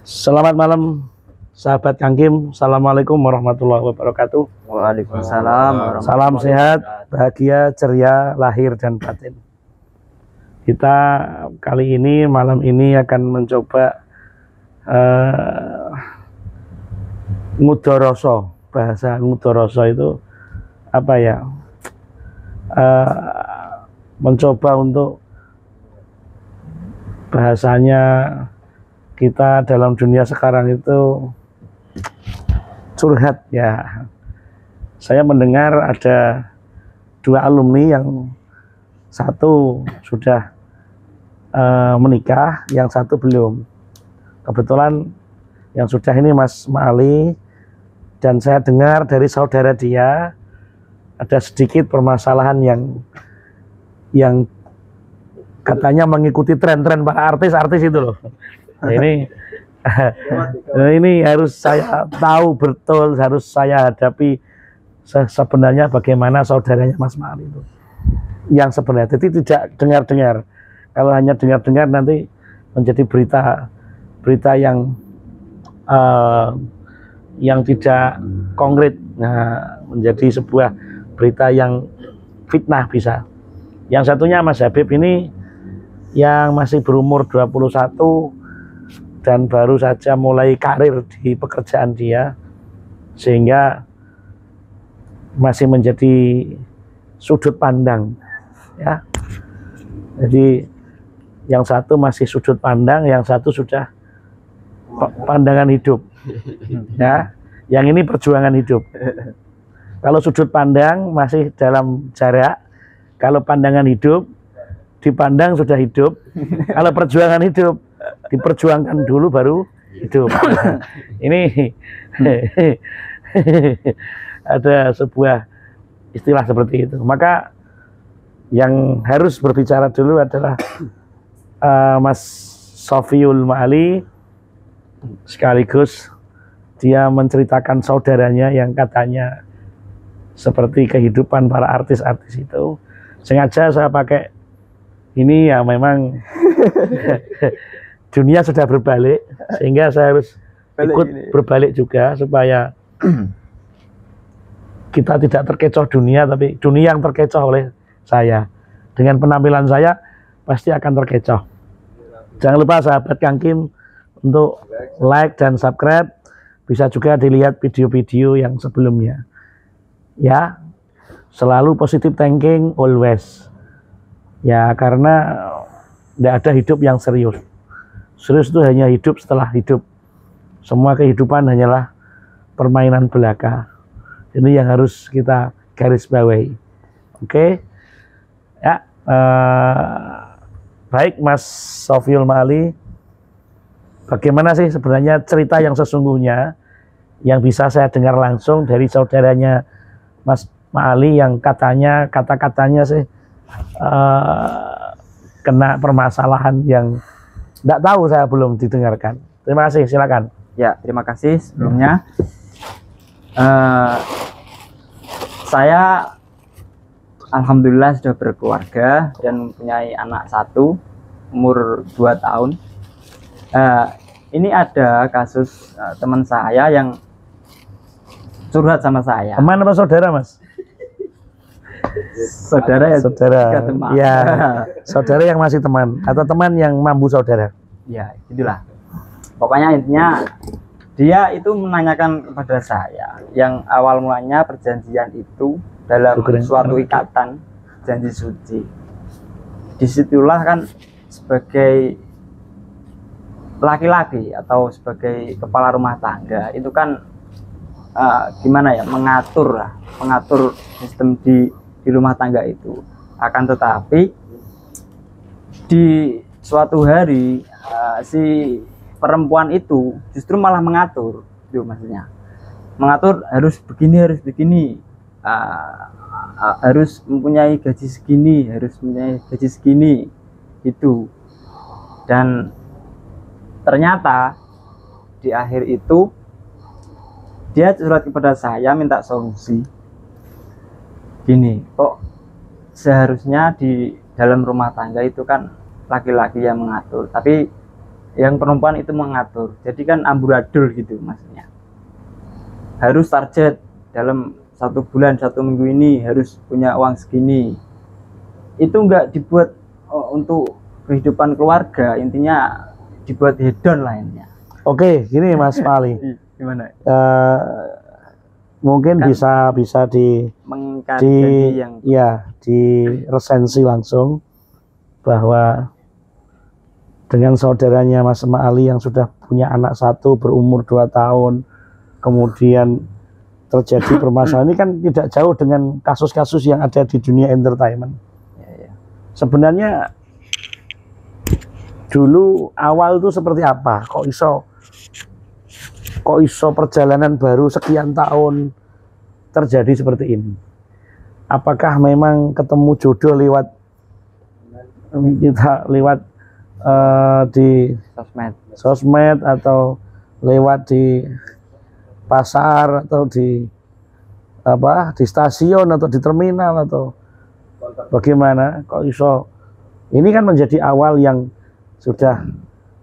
Selamat malam sahabat Kang Kim. Assalamualaikum warahmatullahi wabarakatuh. Waalaikumsalam. Salam sehat, bahagia, ceria, lahir dan batin. Kita kali ini malam ini akan mencoba ngudoroso. Bahasa ngudoroso itu apa ya? Mencoba untuk bahasanya kita dalam dunia sekarang itu curhat ya. Saya mendengar ada dua alumni, yang satu sudah menikah, yang satu belum. Kebetulan yang sudah ini Mas Ma'ali, dan saya dengar dari saudara dia ada sedikit permasalahan yang katanya mengikuti tren-tren para artis-artis itu loh. Nah, ini harus saya tahu betul, harus saya hadapi sebenarnya bagaimana saudaranya Mas Ma'ali itu yang sebenarnya. Jadi tidak dengar-dengar. Kalau hanya dengar-dengar nanti menjadi berita yang tidak konkret. Nah, menjadi sebuah berita yang fitnah bisa. Yang satunya Mas Habib ini yang masih berumur 21 dan baru saja mulai karir di pekerjaan dia, sehingga masih menjadi sudut pandang ya. Jadi yang satu masih sudut pandang, yang satu sudah pandangan hidup ya. Yang ini perjuangan hidup. Kalau sudut pandang masih dalam jarak, kalau pandangan hidup dipandang sudah hidup, kalau perjuangan hidup diperjuangkan dulu baru hidup. Ini ada sebuah istilah seperti itu. Maka yang harus berbicara dulu adalah Mas Sofiul Ma'ali, sekaligus dia menceritakan saudaranya yang katanya seperti kehidupan para artis-artis itu. Sengaja saya pakai ini ya, memang dunia sudah berbalik, sehingga saya harus ikut berbalik juga supaya kita tidak terkecoh dunia, tapi dunia yang terkecoh oleh saya. Dengan penampilan saya pasti akan terkecoh. Jangan lupa sahabat Kang Kim untuk like dan subscribe. Bisa juga dilihat video-video yang sebelumnya. Ya, selalu positive thinking always. Ya, karena tidak ada hidup yang serius. Serius itu hanya hidup setelah hidup. Semua kehidupan hanyalah permainan belaka. Ini yang harus kita garis bawahi. Oke? Ya, baik Mas Sofiul Ma'ali, bagaimana sih sebenarnya cerita yang sesungguhnya yang bisa saya dengar langsung dari saudaranya Mas Ma'ali, yang katanya kata-katanya sih kena permasalahan yang tidak tahu, saya belum didengarkan. Terima kasih, silakan. Ya, terima kasih sebelumnya. Saya alhamdulillah sudah berkeluarga dan mempunyai anak satu, umur 2 tahun. Ini ada kasus teman saya yang curhat sama saya. Teman apa saudara, Mas? Saudara ya, saudara. Teman. Ya, saudara yang masih teman atau teman yang mampu saudara. Ya, itulah. Pokoknya intinya dia itu menanyakan kepada saya, yang awal mulanya perjanjian itu dalam suatu ikatan janji suci. Disitulah kan sebagai laki-laki atau sebagai kepala rumah tangga itu kan gimana ya, mengatur sistem di rumah tangga itu. Akan tetapi di suatu hari si perempuan itu justru malah mengatur, itu maksudnya mengatur harus begini, harus mempunyai gaji segini, itu. Dan ternyata di akhir itu dia curhat kepada saya, minta solusi. Gini, kok seharusnya di dalam rumah tangga itu kan laki-laki yang mengatur, tapi yang perempuan itu mengatur. Jadi kan amburadul gitu maksudnya. Harus target dalam 1 bulan 1 minggu ini harus punya uang segini. Itu enggak dibuat untuk kehidupan keluarga, intinya dibuat hedon lainnya. Oke, gini Mas Pali. Gimana? Mungkin Kan bisa mengkaji yang di resensi langsung bahwa dengan saudaranya Mas Ali yang sudah punya anak 1 berumur 2 tahun, kemudian terjadi permasalahan ini kan tidak jauh dengan kasus-kasus yang ada di dunia entertainment. Sebenarnya dulu awal itu seperti apa? Kok iso perjalanan baru sekian tahun terjadi seperti ini? Apakah memang ketemu jodoh lewat di sosmed atau lewat di pasar atau di stasiun atau di terminal atau bagaimana? Kok iso? Ini kan menjadi awal yang sudah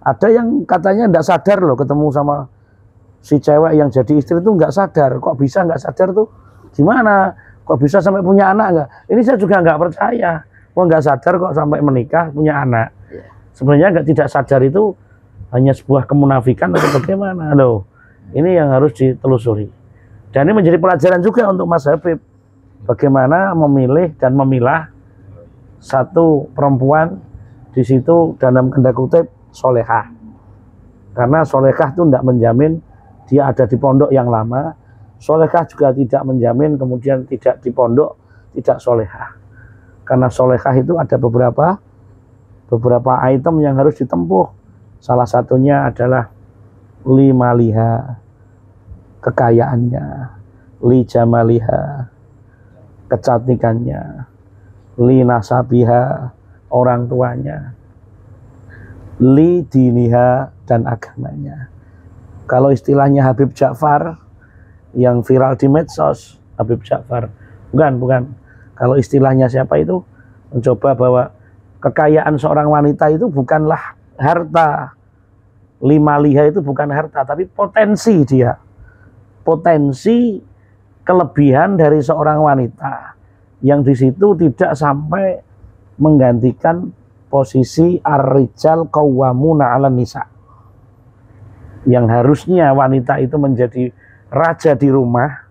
ada yang katanya tidak sadar loh ketemu sama si cewek yang jadi istri itu nggak sadar. Kok bisa nggak sadar tuh? Gimana? Kok bisa sampai punya anak nggak? Ini saya juga nggak percaya. Kok nggak sadar kok sampai menikah punya anak? Sebenarnya tidak sadar itu hanya sebuah kemunafikan atau bagaimana? Loh, ini yang harus ditelusuri. Dan ini menjadi pelajaran juga untuk Mas Habib. Bagaimana memilih dan memilah satu perempuan di situ dalam tanda kutip solehah. Karena solehah itu tidak menjamin dia ada di pondok yang lama. Solehah juga tidak menjamin kemudian tidak di pondok tidak solehah. Karena solehah itu ada beberapa item yang harus ditempuh. Salah satunya adalah li maliha, kekayaannya, li jamaliha, kecantikannya, li nasabiha, orang tuanya, li diniha, dan agamanya. Kalau istilahnya Habib Ja'far yang viral di medsos, Habib Ja'far, bukan. Kalau istilahnya siapa itu, mencoba bahwa kekayaan seorang wanita itu bukanlah harta. Lima liha itu bukan harta, tapi potensi dia. Potensi kelebihan dari seorang wanita yang di situ tidak sampai menggantikan posisi ar-rijal qawwamuna 'alan nisa. Yang harusnya wanita itu menjadi raja di rumah,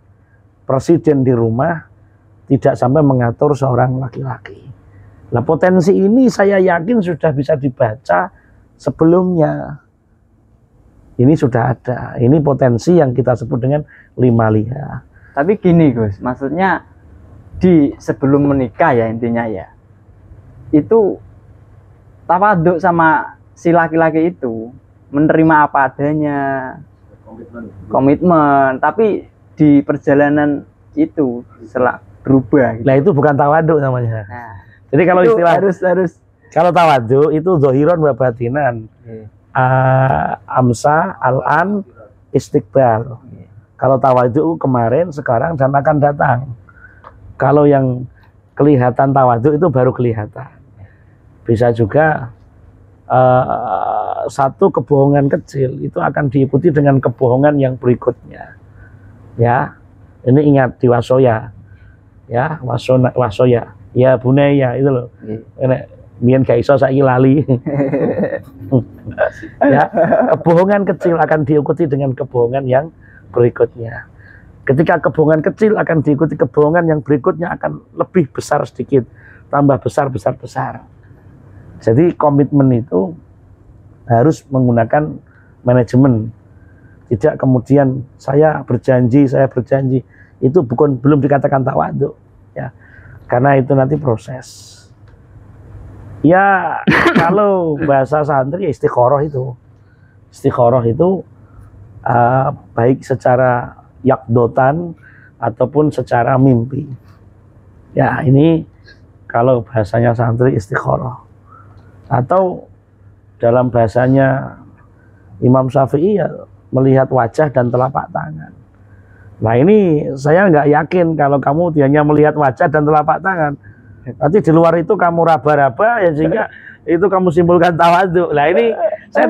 presiden di rumah, tidak sampai mengatur seorang laki-laki. Nah, potensi ini saya yakin sudah bisa dibaca sebelumnya. Ini sudah ada. Ini potensi yang kita sebut dengan lima liha. Tapi gini Gus, maksudnya di sebelum menikah ya intinya ya, itu tawaduk sama si laki-laki itu menerima apa adanya, komitmen. Tapi di perjalanan itu setelah berubah. Gitu. Nah itu bukan tawaduk namanya. Nah, jadi kalau itu istilah harus kalau tawaduk itu zohiron wa batinan. Amsa, al-an, istiqbal. Kalau tawaduk kemarin, sekarang, dan akan datang. Kalau yang kelihatan tawaduk itu baru kelihatan. Bisa juga satu kebohongan kecil itu akan diikuti dengan kebohongan yang berikutnya. Ya, ini ingat di wasoya. Ya, wasoya. Ya bunaya itu loh. Biar gak iso saiki lali. Ya, kebohongan kecil akan diikuti dengan kebohongan yang berikutnya. Ketika kebohongan kecil akan diikuti kebohongan yang berikutnya akan lebih besar sedikit, tambah besar. Jadi komitmen itu harus menggunakan manajemen. Tidak kemudian saya berjanji itu belum dikatakan tawaduk ya. Karena itu nanti proses. Ya kalau bahasa santri ya istikharah itu baik secara yakdotan ataupun secara mimpi. Ya ini kalau bahasanya santri istikharah. Atau dalam bahasanya Imam Syafi'i ya melihat wajah dan telapak tangan. Nah ini saya nggak yakin kalau kamu hanya melihat wajah dan telapak tangan. Nanti di luar itu kamu raba-raba ya sehingga itu kamu simpulkan tawadhu. Lah ini saya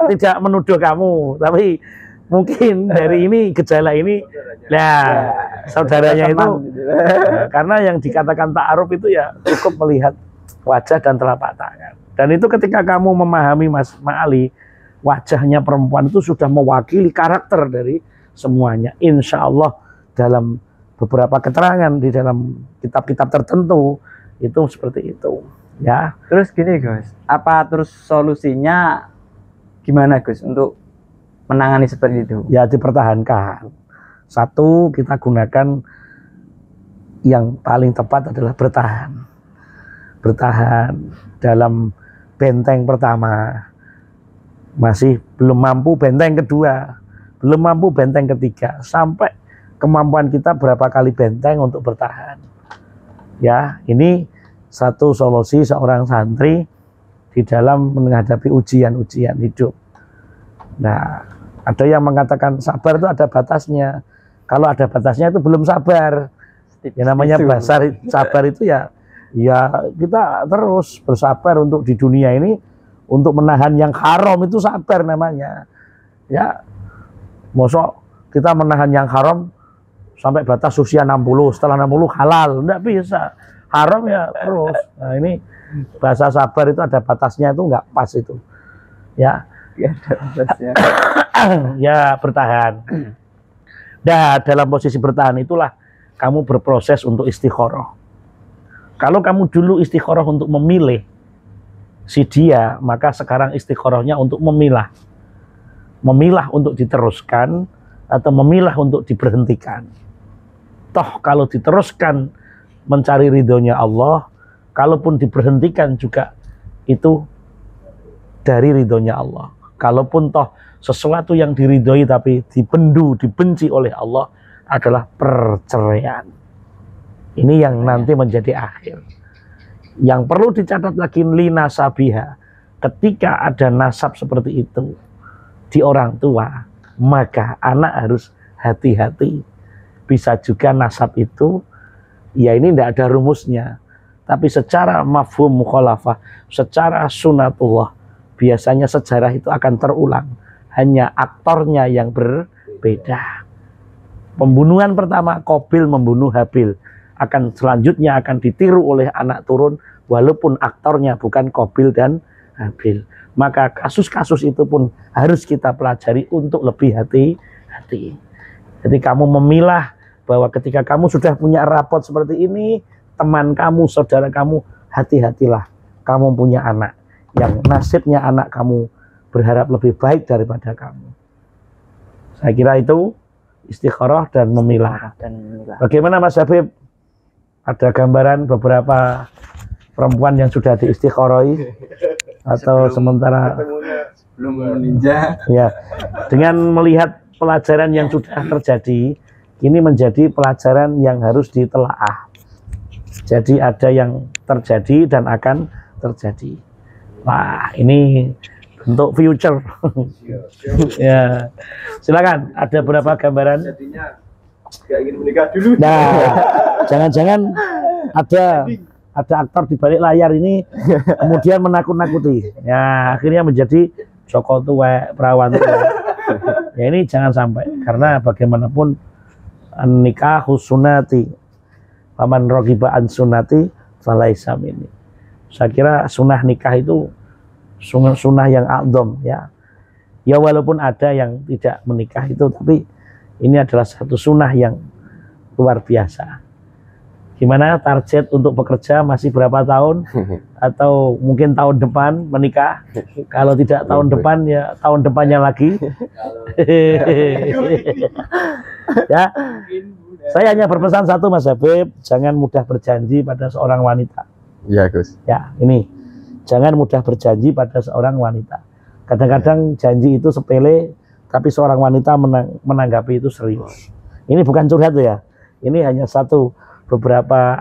tidak menuduh kamu, tapi mungkin dari ini gejala ini, nah saudaranya itu, karena yang dikatakan ta'aruf itu ya cukup melihat wajah dan telapak tangan. Dan itu ketika kamu memahami Mas Ma'ali, wajahnya perempuan itu sudah mewakili karakter dari semuanya. Insya Allah dalam beberapa keterangan di dalam kitab-kitab tertentu itu seperti itu. Ya. Terus gini Gus, apa terus solusinya gimana Gus untuk menangani seperti itu? Ya dipertahankan. Satu, kita gunakan yang paling tepat adalah bertahan. Bertahan dalam benteng pertama. Masih belum mampu benteng kedua. Belum mampu benteng ketiga. Sampai kemampuan kita berapa kali benteng untuk bertahan. Ya, ini satu solusi seorang santri di dalam menghadapi ujian-ujian hidup. Nah, ada yang mengatakan sabar itu ada batasnya. Kalau ada batasnya itu belum sabar. Ya namanya sabar itu ya kita terus bersabar untuk di dunia ini untuk menahan yang haram itu sabar namanya. Ya. Mosok kita menahan yang haram sampai batas usia 60, setelah 60 halal, enggak bisa. Haram ya terus. Nah, ini bahasa sabar itu ada batasnya, itu enggak pas itu. Ya. Ya bertahan. Nah dalam posisi bertahan itulah kamu berproses untuk istikharah. Kalau kamu dulu istikharah untuk memilih si dia, maka sekarang istikharahnya untuk memilah. Memilah untuk diteruskan atau memilah untuk diberhentikan. Toh kalau diteruskan mencari ridhonya Allah, kalaupun diberhentikan juga itu dari ridhonya Allah. Kalaupun toh sesuatu yang diridhoi tapi dibenci oleh Allah adalah perceraian. Ini yang nanti menjadi akhir. Yang perlu dicatat lagi lina sabiha, ketika ada nasab seperti itu di orang tua, maka anak harus hati-hati. Bisa juga nasab itu, ya ini tidak ada rumusnya, tapi secara mafhum mukhalafah, secara sunatullah, biasanya sejarah itu akan terulang. Hanya aktornya yang berbeda. Pembunuhan pertama, Qabil membunuh Habil, selanjutnya akan ditiru oleh anak turun, walaupun aktornya bukan Qabil dan Habil. Maka kasus-kasus itu pun harus kita pelajari untuk lebih hati-hati. Jadi kamu memilah bahwa ketika kamu sudah punya rapot seperti ini, teman kamu, saudara kamu, hati-hatilah. Kamu punya anak yang nasibnya anak kamu berharap lebih baik daripada kamu. Saya kira itu istikharah dan memilah. Bagaimana Mas Habib? Ada gambaran beberapa perempuan yang sudah diistikharahi atau sementara belum meninja? Ya, dengan melihat pelajaran yang sudah terjadi, ini menjadi pelajaran yang harus ditelaah. Jadi ada yang terjadi dan akan terjadi. Wah, ini untuk future. Ya, silakan. Ada berapa gambaran? Jadinya nggak ingin menikah dulu. Nah, jangan-jangan ada aktor di balik layar ini kemudian menakut-nakuti. Ya, akhirnya menjadi Joko tuwek, perawan tuwek. Ya ini jangan sampai, karena bagaimanapun nikah sunati, paman rogiba an sunati falaisa minni. Saya kira sunnah nikah itu sunnah yang a'dham, ya. Ya walaupun ada yang tidak menikah itu, tapi ini adalah satu sunnah yang luar biasa. Gimana target untuk bekerja masih berapa tahun? Atau mungkin tahun depan menikah? Kalau tidak tahun depan, ya tahun depannya lagi. Ya, saya hanya berpesan satu Mas Habib, jangan mudah berjanji pada seorang wanita. Iya Gus. Ya, ini jangan mudah berjanji pada seorang wanita. Kadang-kadang janji itu sepele, tapi seorang wanita menanggapi itu serius. Ini bukan curhat ya. Ini hanya satu beberapa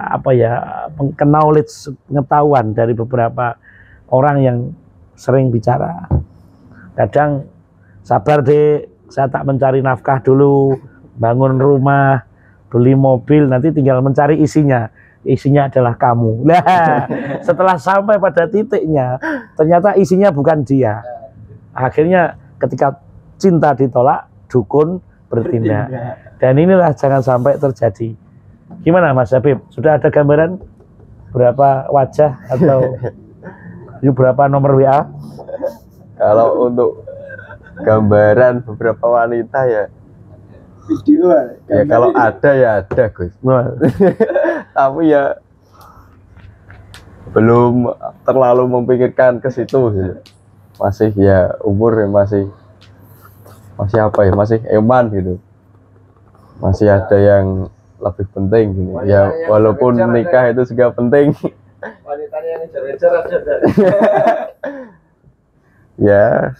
knowledge, pengetahuan dari beberapa orang yang sering bicara. Kadang sabar deh, saya tak mencari nafkah dulu, bangun rumah, beli mobil, nanti tinggal mencari isinya. isinya adalah kamu. Nah, setelah sampai pada titiknya, ternyata isinya bukan dia. Akhirnya ketika cinta ditolak, dukun bertindak. Dan inilah jangan sampai terjadi. Gimana Mas Habib? Sudah ada gambaran berapa wajah atau berapa nomor WA? Kalau untuk gambaran beberapa wanita ya Video ya kalau ada ya ada Gus. Tapi ya belum terlalu memikirkan ke situ gitu. Masih ya umur ya masih apa ya, masih eman gitu. Masih ada yang lebih penting gitu. Ya walaupun nikah itu juga penting. Wanitanya yang ngejar-ngejar ada. Ya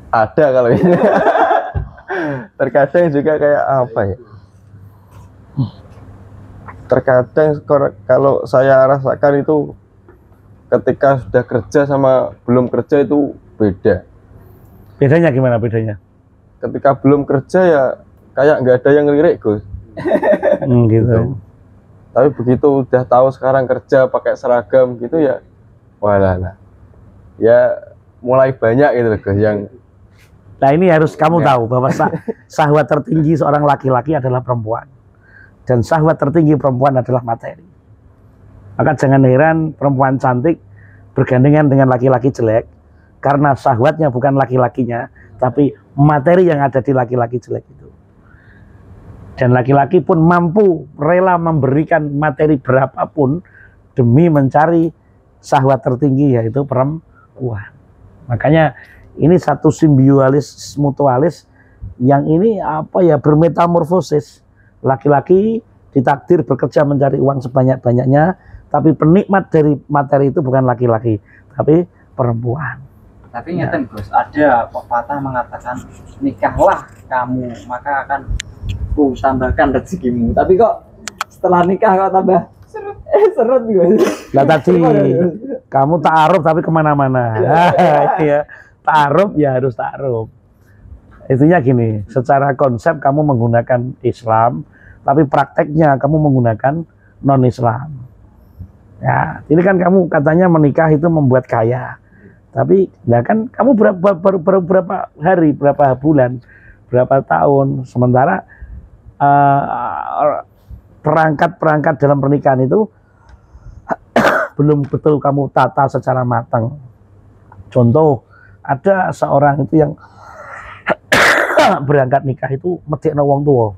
ada kalau ini. Terkadang juga kayak apa ya, terkadang kalau saya rasakan itu ketika sudah kerja sama belum kerja itu beda. Bedanya gimana bedanya? Ketika belum kerja ya kayak nggak ada yang ngelirik Gus. Gitu. Tapi begitu udah tahu sekarang kerja pakai seragam gitu ya, walah, ya mulai banyak gitu loh Gus yang. Nah ini harus kamu tahu bahwa syahwat tertinggi seorang laki-laki adalah perempuan. Dan syahwat tertinggi perempuan adalah materi. Maka jangan heran perempuan cantik bergandengan dengan laki-laki jelek. Karena syahwatnya bukan laki-lakinya, tapi materi yang ada di laki-laki jelek itu. Dan laki-laki pun mampu rela memberikan materi berapapun demi mencari syahwat tertinggi, yaitu perempuan. Makanya ini satu simbiosis mutualis yang ini apa ya, bermetamorfosis. Laki-laki ditakdir bekerja mencari uang sebanyak-banyaknya, tapi penikmat dari materi itu bukan laki-laki, tapi perempuan. Tapi ngeten Gus, ada pepatah mengatakan nikahlah kamu maka akan ku tambahkan rezekimu. Tapi kok setelah nikah kok tambah seret Gus. Lah tadi kamu ta'aruf tapi kemana-mana. Ya. Ta'aruf ya harus ta'aruf. Itunya gini, secara konsep kamu menggunakan Islam, tapi prakteknya kamu menggunakan non-Islam. Ya, ini kan kamu katanya menikah itu membuat kaya. Tapi ya kan kamu berapa hari, berapa bulan, berapa tahun, sementara perangkat-perangkat dalam pernikahan itu belum betul kamu tata secara matang. Contoh, ada seorang itu yang berangkat nikah itu medekno wong tua.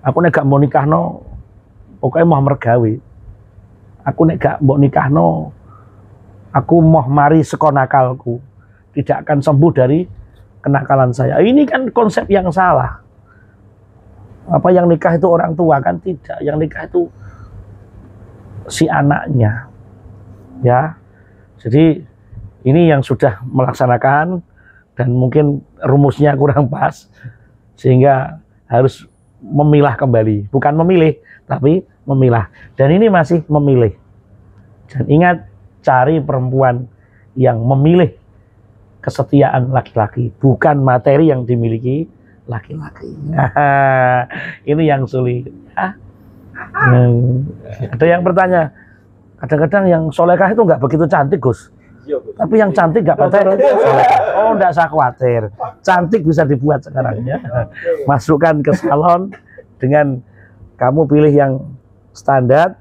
Aku nek gak mau nikahno, pokoknya mau mergawe. Aku nek gak mau nikahno, aku mau mari seko nakalku. Tidak akan sembuh dari kenakalan saya. Ini kan konsep yang salah. Apa yang nikah itu orang tua, kan tidak. Yang nikah itu si anaknya. Ya. Jadi ini yang sudah melaksanakan dan mungkin rumusnya kurang pas sehingga harus memilah kembali, bukan memilih tapi memilah, dan ini masih memilih. Dan ingat, cari perempuan yang memilih kesetiaan laki-laki, bukan materi yang dimiliki laki-laki. Ini yang sulit. Ada yang bertanya, kadang-kadang yang solekah itu nggak begitu cantik Gus, tapi yang cantik nggak pacaran. Oh, nggak usah khawatir, cantik bisa dibuat sekarang ya. Masukkan ke salon, dengan kamu pilih yang standar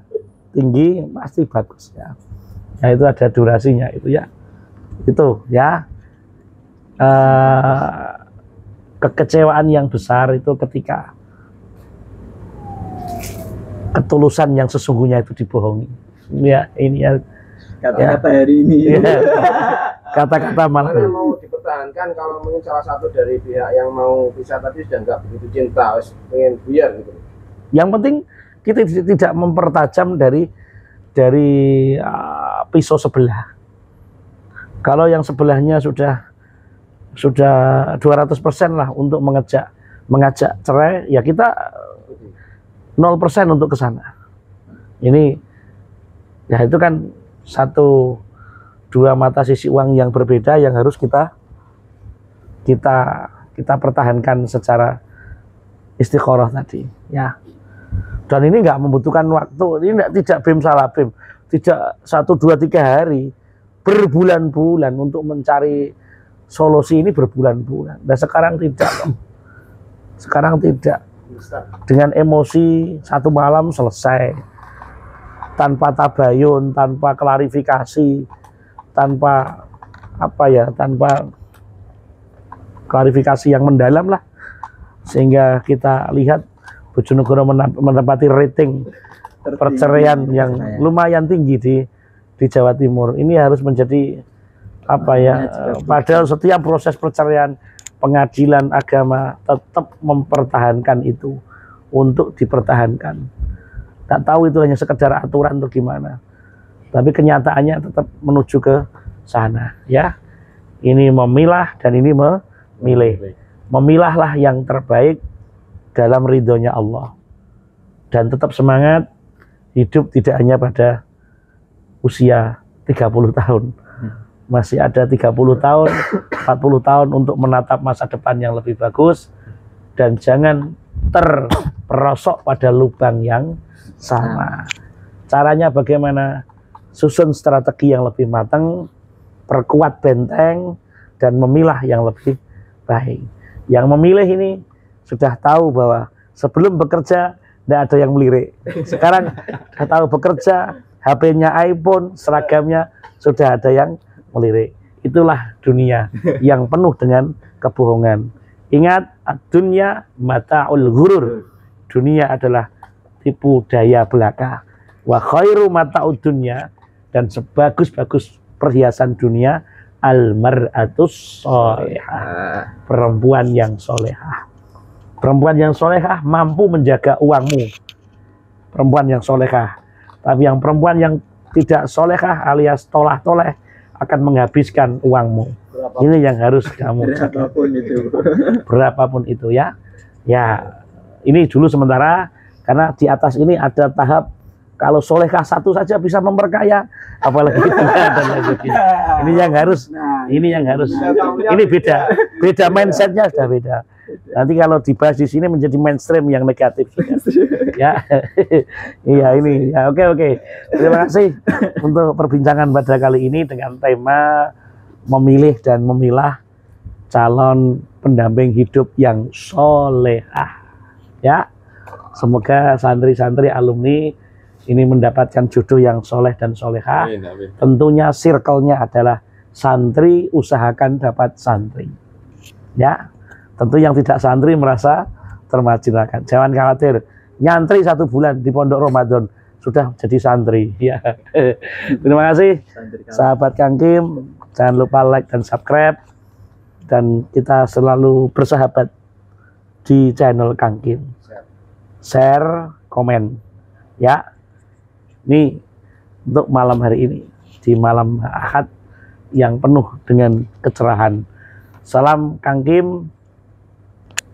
tinggi pasti bagus ya. Ya itu ada durasinya itu ya. Itu ya. Kekecewaan yang besar itu ketika ketulusan yang sesungguhnya itu dibohongi. Ya ini ya. Kata-kata hari ini. Ya. Kata-kata malah mau dipertahankan kalau mungkin salah satu dari pihak yang mau pisah tadi sudah nggak begitu cinta, pengen buyar gitu. Yang penting kita tidak mempertajam dari pisau sebelah. Kalau yang sebelahnya sudah 200% lah untuk mengajak cerai, ya kita 0% untuk ke sana. Ini ya itu kan dua mata sisi uang yang berbeda yang harus kita pertahankan secara istiqoroh tadi ya. Dan ini nggak membutuhkan waktu, ini tidak bim salah bim, tidak 1, 2, 3 hari, berbulan-bulan untuk mencari solusi ini berbulan-bulan. Dan sekarang tidak, sekarang tidak. Dengan emosi 1 malam selesai, tanpa tabayun, tanpa klarifikasi, tanpa apa ya, tanpa klarifikasi yang mendalam lah, sehingga kita lihat Bojonegoro menempati rating perceraian yang lumayan tinggi di Jawa Timur. Ini harus menjadi apa ya, padahal setiap proses perceraian pengadilan agama tetap mempertahankan itu untuk dipertahankan. Tak tahu itu hanya sekedar aturan atau gimana, tapi kenyataannya tetap menuju ke sana ya. Ini memilah dan ini memilih. Memilahlah yang terbaik dalam ridhonya Allah, dan tetap semangat. Hidup tidak hanya pada usia 30 tahun, masih ada 30 tahun, 40 tahun untuk menatap masa depan yang lebih bagus, dan jangan terperosok pada lubang yang sama. Caranya bagaimana? Susun strategi yang lebih matang, perkuat benteng, dan memilah yang lebih baik. Yang memilih ini sudah tahu bahwa sebelum bekerja tidak ada yang melirik. Sekarang sudah tahu bekerja, HP-nya iPhone, seragamnya sudah ada yang melirik. Itulah dunia yang penuh dengan kebohongan. Ingat, dunia mata'ul ghurur. Dunia adalah tipu daya belaka. Wa khairu mata'ud dunya, dan sebagus-bagus perhiasan dunia al-mar'atus sholihah, perempuan yang solehah. Perempuan yang solehah mampu menjaga uangmu, perempuan yang solehah. Tapi yang perempuan yang tidak solehah alias tolah-toleh akan menghabiskan uangmu. Ini yang harus kamu jaga. Berapapun itu ya. Ya, ini dulu sementara, karena di atas ini ada tahap kalau solehah 1 saja bisa memperkaya, apalagi 2 dan lain sebagainya. Ini yang harus, ini beda mindsetnya sudah beda. Nanti kalau dibahas di sini menjadi mainstream yang negatif. Ya, iya ini. Ya, oke. Terima kasih untuk perbincangan pada kali ini dengan tema memilih dan memilah calon pendamping hidup yang solehah. Ya, semoga santri-santri alumni ini mendapatkan jodoh yang soleh dan solehah. Tentunya circle-nya adalah santri, usahakan dapat santri. Ya, tentu yang tidak santri merasa termarginalkan. Jangan khawatir, nyantri 1 bulan di pondok Ramadan sudah jadi santri. Ya. Terima kasih, sahabat Kang Kim. Jangan lupa like dan subscribe, dan kita selalu bersahabat di channel Kang Kim. Share, komen, ya. Ini untuk malam hari ini, di malam Ahad yang penuh dengan kecerahan. Salam Kang Kim.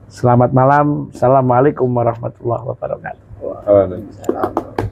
Selamat malam. Assalamualaikum warahmatullahi wabarakatuh. Waalaikumsalam.